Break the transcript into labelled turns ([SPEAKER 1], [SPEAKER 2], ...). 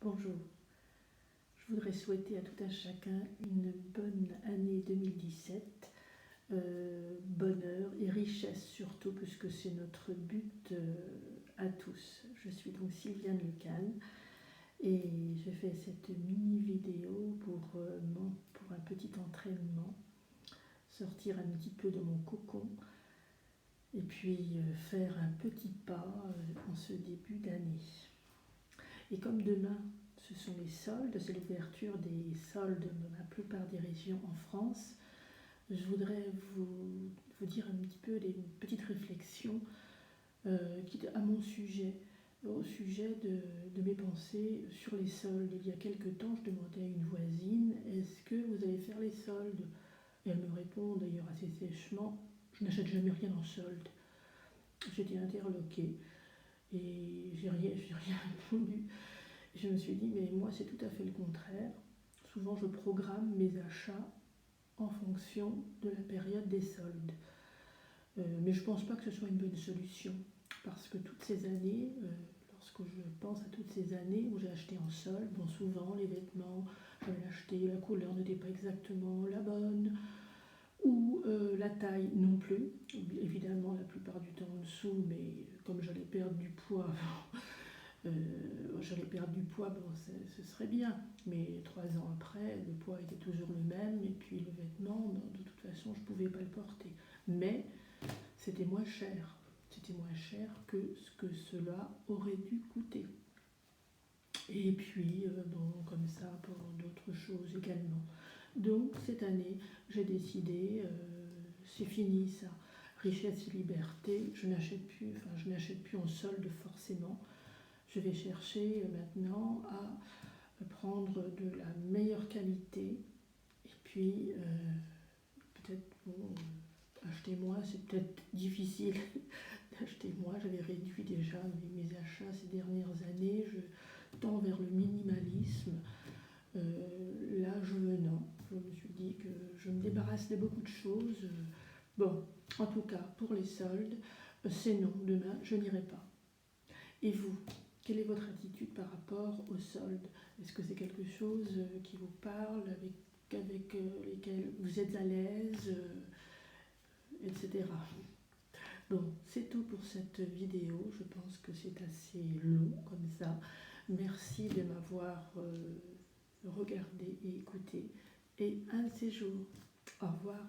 [SPEAKER 1] Bonjour, je voudrais souhaiter à tout un chacun une bonne année 2017, bonheur et richesse surtout, puisque c'est notre but à tous. Je suis donc Sylviane Lecanne et je fais cette mini vidéo pour un petit entraînement, sortir un petit peu de mon cocon et puis faire un petit pas en ce début d'année. Et comme demain, ce sont les soldes, c'est l'ouverture des soldes dans la plupart des régions en France, je voudrais vous dire un petit peu des petites réflexions à mon sujet, au sujet de mes pensées sur les soldes. Il y a quelque temps, je demandais à une voisine, est-ce que vous allez faire les soldes? Et elle me répond d'ailleurs assez sèchement, je n'achète jamais rien en solde. J'étais interloquée et j'ai rien répondu. Je me suis dit, mais moi c'est tout à fait le contraire. Souvent je programme mes achats en fonction de la période des soldes. Mais je ne pense pas que ce soit une bonne solution. Parce que toutes ces années, lorsque je pense à toutes ces années où j'ai acheté en solde, bon souvent les vêtements, j'avais acheté, la couleur n'était pas exactement la bonne, ou la taille non plus. Évidemment la plupart du temps en dessous, mais comme j'allais perdre du poids, bon, ce serait bien, mais 3 ans après, le poids était toujours le même, et puis le vêtement, de toute façon, je ne pouvais pas le porter. Mais c'était moins cher que ce que cela aurait dû coûter. Et puis, bon, comme ça, pour d'autres choses également. Donc, cette année, j'ai décidé, c'est fini ça, richesse et liberté, je n'achète plus en solde forcément. Je vais chercher maintenant à prendre de la meilleure qualité et puis peut-être acheter moins, c'est peut-être difficile d'acheter moins. J'avais réduit déjà mes achats ces dernières années, je tends vers le minimalisme. L'âge venant, je me suis dit que je me débarrasse de beaucoup de choses. Bon, en tout cas, pour les soldes, c'est non, demain je n'irai pas. Et vous, quelle est votre attitude par rapport aux soldes? Est-ce que c'est quelque chose qui vous parle, avec lesquels vous êtes à l'aise, etc. Bon, c'est tout pour cette vidéo. Je pense que c'est assez long comme ça. Merci de m'avoir regardé et écouté. Et un de ces jours. Au revoir.